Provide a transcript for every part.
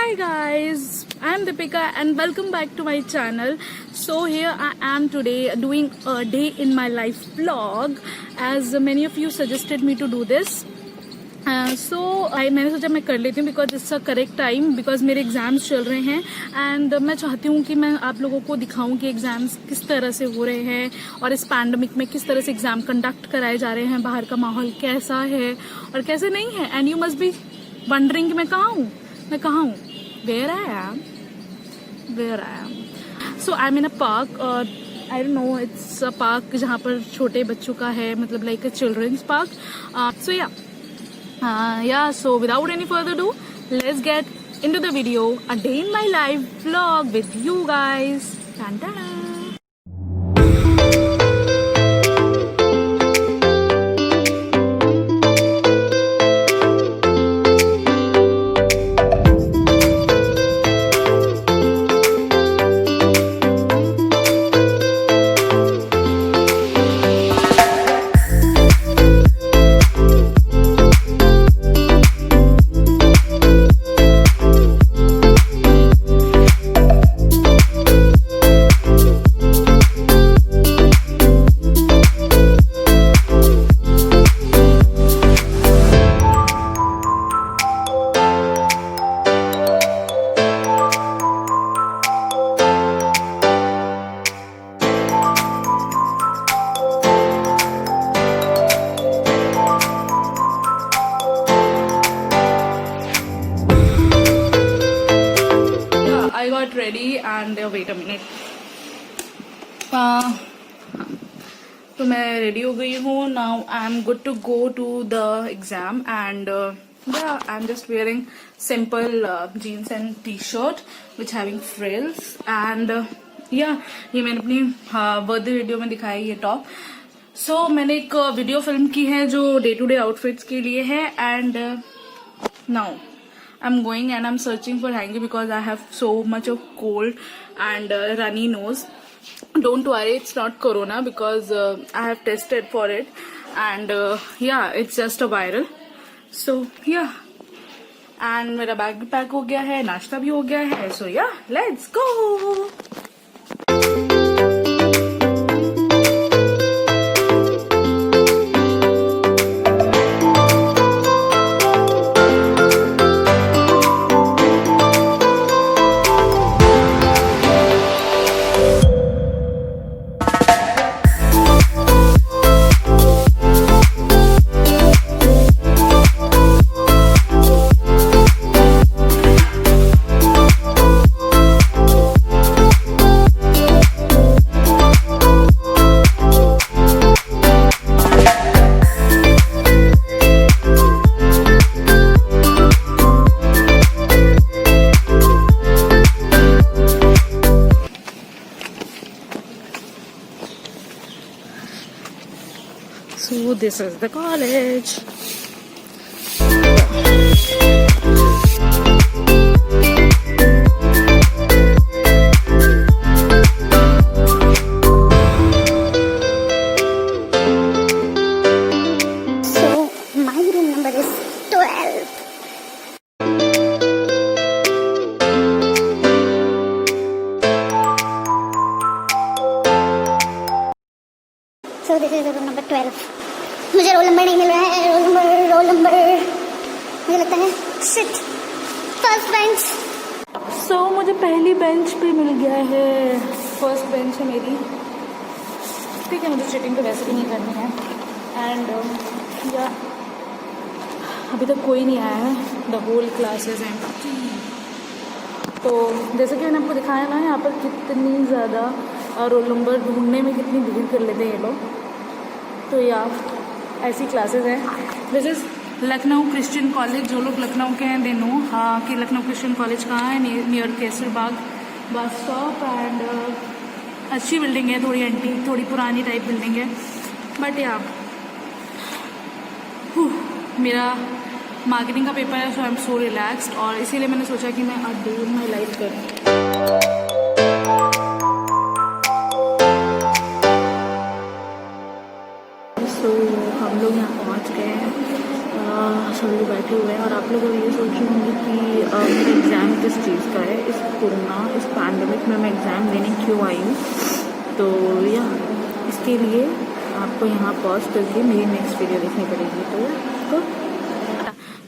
Hi guys, I am Deepika and welcome back to my channel. So here I am today doing a day in my life vlog as many of you suggested me to do this. मैंने सोचा मैं कर लेती हूँ because it's a correct time because मेरे exams चल रहे हैं एंड मैं चाहती हूँ कि मैं आप लोगों को दिखाऊं कि एग्जाम्स किस तरह से हो रहे हैं और इस पैंडमिक में किस तरह से एग्जाम कंडक्ट कराए जा रहे हैं, बाहर का माहौल कैसा है और कैसे नहीं है. And you must be wondering मैं कहाँ हूँ. Where I am. So I am in a park. I don't know, it's a park जहाँ पर छोटे बच्चों का है, मतलब like a children's park. So without any further ado, let's get into the video, a day in my life vlog with you guys. Dun-dun. I got ready and wait a minute. तो मैं ready हो गई हूँ. Now I am good to go to the exam and I am just wearing simple jeans and T shirt which having frills and ये मैंने अपनी birthday video में दिखाया ये टॉप. सो मैंने एक वीडियो फिल्म की है जो डे टू डे आउटफिट्स के लिए है and now I'm going and I'm searching for hanky because I have so much of cold and runny nose. Don't worry, it's not corona because I have tested for it and it's just a viral. So and मेरा bag भी pack हो गया है, नाश्ता भी हो गया है. So let's go. So this is the college. So my room number is 12. So this is room number 12. मुझे रोल नंबर नहीं मिल रहा है. रोल नंबर मुझे लगता है शिट, फर्स्ट बेंच. So मुझे पहली बेंच पे मिल गया है. फर्स्ट बेंच है मेरी. ठीक है, मुझे सीटिंग तो वैसे भी नहीं करनी है एंड अभी तक कोई नहीं आया है. द होल क्लासेस हैं. तो जैसे कि मैंने आपको दिखाया ना, यहाँ पर कितनी ज़्यादा रोल नंबर ढूंढने में कितनी भीड़ कर लेते हैं ये लोग. तो ऐसी क्लासेस हैं. This is Lucknow Christian college. जो लोग लखनऊ के हैं दे नो कि लखनऊ क्रिश्चियन कॉलेज कहाँ है. Near Kaiserbagh bus stop and अच्छी बिल्डिंग है. थोड़ी एंटीक, थोड़ी पुरानी टाइप बिल्डिंग है बट मेरा मार्केटिंग का पेपर है. सो आई एम सो रिलैक्स्ड और इसीलिए मैंने सोचा कि मैं a day in my life करूँ. हम लोग यहाँ पहुँच गए हैं. सब लोग बैठे हुए हैं और आप लोग ये सोच रहे होंगे कि मेरा एग्ज़ाम किस चीज़ का है। इस कोरोना, इस पैंडमिक में मैं एग्ज़ाम देने क्यों आई हूँ, तो या इसके लिए आपको यहाँ पॉज करके मेरी नेक्स्ट वीडियो देखनी पड़ेगी।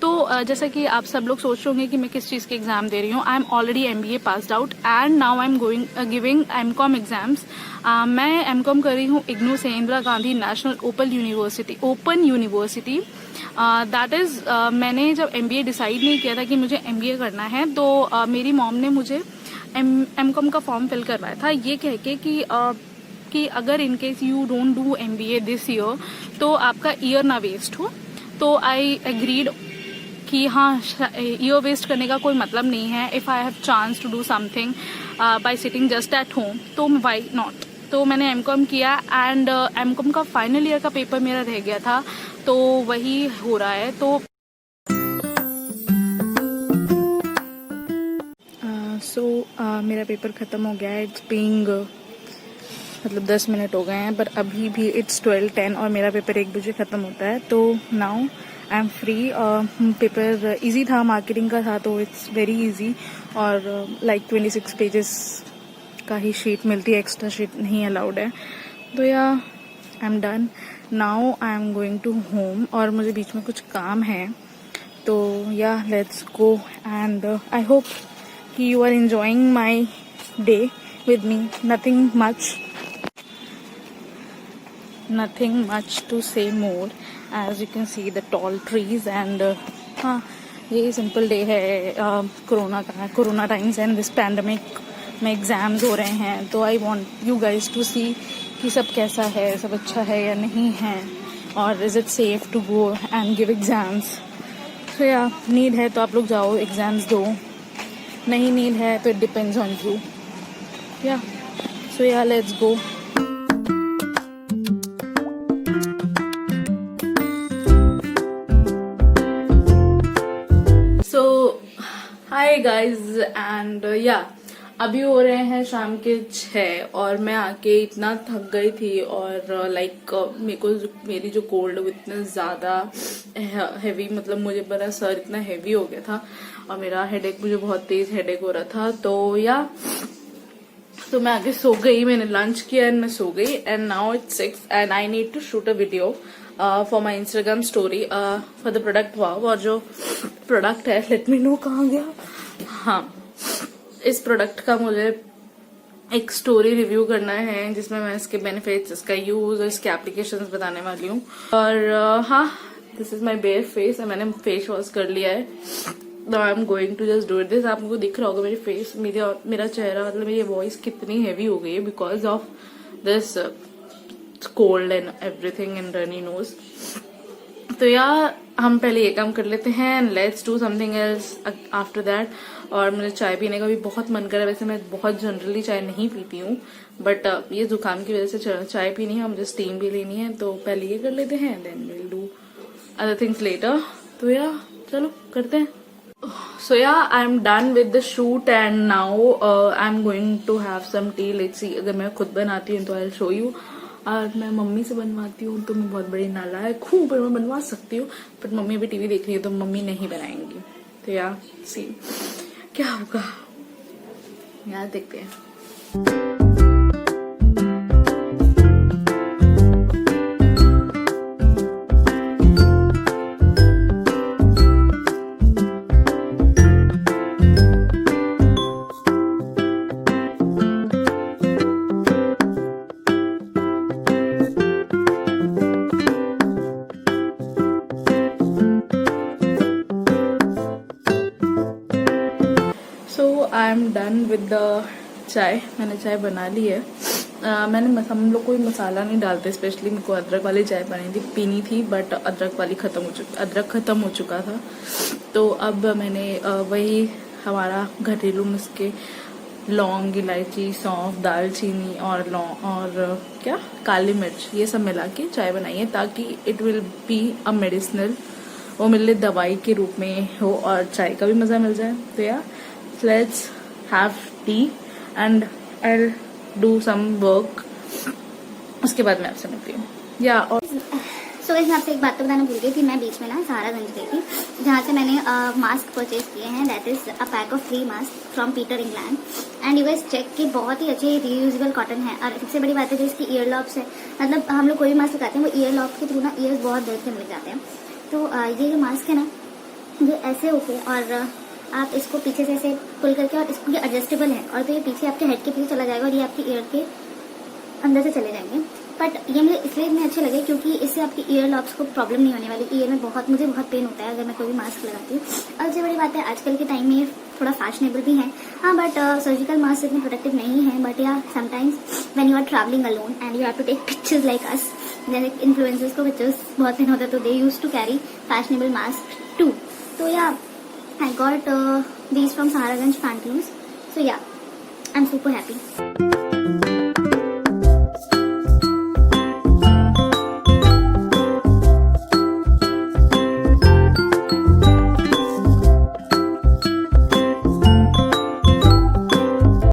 तो जैसा कि आप सब लोग सोच रहे होंगे कि मैं किस चीज़ के एग्ज़ाम दे रही हूँ। I am already MBA passed out and now I am going giving MCOM exams. मैं MCOM कर रही हूँ इग्नू से, Indira Gandhi national open university. That is मैंने जब MBA डिसाइड नहीं किया था कि मुझे MBA करना है, तो मेरी मॉम ने मुझे MCOM का फॉर्म फिल करवाया था, ये कह के कि अगर in case you don't do MBA this year तो आपका ईयर ना वेस्ट हो। तो आई एग्रीड कि हाँ, ईयर वेस्ट करने का कोई मतलब नहीं है। If I have chance to do something by sitting just at home, तो वाई नॉट। तो मैंने MCOM किया एंड MCOM का फाइनल ईयर का पेपर मेरा रह गया था, तो वही हो रहा है। तो मेरा पेपर ख़त्म हो गया है। इट्स बीइंग मतलब 10 मिनट हो गए हैं, पर अभी भी इट्स 12:10 और मेरा पेपर 1 बजे ख़त्म होता है। तो now I M free. Paper easy था, मार्केटिंग का था, तो इट्स वेरी इजी और लाइक 26 पेजेस का ही शीट मिलती है, एक्स्ट्रा शीट नहीं अलाउड है। तो yeah I am done. Now I am going to home और मुझे बीच में कुछ काम है, तो yeah let's go and I hope कि you are enjoying my day with me. Nothing much to say more. As you can see the tall trees and हाँ, ये सिंपल डे है कोरोना का, corona times and this pandemic में exams हो रहे हैं. तो I want you guys to see कि सब कैसा है, सब अच्छा है या नहीं है, और is it safe to go and give exams. तो या नीड है तो आप लोग जाओ एग्जाम्स दो, नहीं नीड है तो इट डिपेंड्स ऑन यू. या सो या let's go. Hi guys and या अभी हो रहे हैं शाम के 6 और मैं आके इतना थक गई थी और लाइक मेरी जो कोल्ड इतना ज्यादा हैवी, मतलब मुझे मेरा सर इतना हैवी हो गया था और मेरा हेडेक, मुझे बहुत तेज हेडेक हो रहा था. तो मैं आगे सो गई, मैंने लंच किया एंड मैं सो गई. And now it's 6 and I need to shoot a video for my Instagram story for the product wow. और जो प्रोडक्ट है, लेट मी नो कहाँ गया. हाँ, इस प्रोडक्ट का मुझे एक स्टोरी रिव्यू करना है जिसमें मैं इसके बेनिफिट्स, इसका यूज और इसके एप्लीकेशंस बताने वाली हूँ. और हाँ, this is my bear face. मैंने फेस वॉश कर लिया है. Now I'm going to just do this. आपको दिख रहा होगा मेरी फेस, मेरा चेहरा, मतलब मेरी वॉइस कितनी हैवी हो गई है because of this cold and everything and runny nose. तो यार हम पहले ये काम कर लेते हैं and let's do something else after that. और मुझे चाय पीने का भी बहुत मन कर रहा है. वैसे मैं बहुत जनरली चाय नहीं पीती हूँ, बट ये जुकाम की वजह से चाय पीनी है, मुझे स्टीम भी लेनी है. तो पहले ये कर लेते हैं, then will do other things later. तो यार चलो करते हैं. So yeah, I'm done with the shoot and now I'm going to have some tea. Let's see, अगर मैं खुद बनाती हूँ तो I'll show you. और मैं मम्मी से बनवाती हूँ तो मैं बहुत बड़ी नालायक हूँ, पर मैं बनवा सकती हूँ. बट मम्मी अभी टीवी देख रही है तो मम्मी नहीं बनाएंगी. तो यार सी क्या होगा, यार देखते हैं. आई एम डन विद द चाय. मैंने चाय बना ली है. हम लोग कोई मसाला नहीं डालते. स्पेशली मेरे को अदरक वाली चाय पीनी थी बट अदरक ख़त्म हो चुका था. तो अब मैंने वही हमारा घरेलू नुस्खे, लौंग, इलायची, सौंफ, दालचीनी और क्या काली मिर्च, ये सब मिला के चाय बनाई है ताकि it will be a medicinal, वो मिले दवाई के रूप में हो और चाय का भी मज़ा मिल जाए. तो यार let's have tea and I'll do some work. उसके बाद मैं आपसे मिलती हूँ. या और सो वैसे मैं आपसे एक बात तो बताना भूल गई कि मैं बीच में ना सहारागंज गई थी, जहाँ से मैंने मास्क परचेज किए हैं। That is a pack of 3 mask from Peter England and you guys check कि बहुत ही अच्छे रीयूजेबल कॉटन है। और सबसे बड़ी बात है जो इसकी ईयर लॉप्स है, मतलब हम लोग कोई भी मास्क लगाते हैं वो ईयर लॉप के थ्रू ना ईयर्स बहुत दर्द करने लग जाते हैं। तो ये जो मास्क है ना, ये ऐसे होके और आप इसको पीछे से ऐसे पुल करके, और इसको ये एडजस्टेबल है, और तो ये पीछे आपके हेड के पीछे चला जाएगा और ये आपकी ईयर के अंदर से चले जाएंगे। बट ये मुझे इसलिए इतने अच्छे लगे क्योंकि इससे आपकी ईयर लॉब्स को प्रॉब्लम नहीं होने वाली। ईयर में मुझे बहुत पेन होता है अगर मैं कोई भी मास्क लगाती हूँ। और सबसे बड़ी बात है आजकल के टाइम में ये थोड़ा फैशनेबल भी है। हाँ, बट सर्जिकल मास्क इतने प्रोटेक्टिव नहीं है। But yeah sometimes when you are travelling alone and you have to take pictures like us, जैसे इन्फ्लुएंसर्स को पिक्चर्स बहुत पेन होता है, तो they use to carry fashionable mask too. तो yeah I got these from Saharaganj Pantaloons. So yeah, I'm super happy.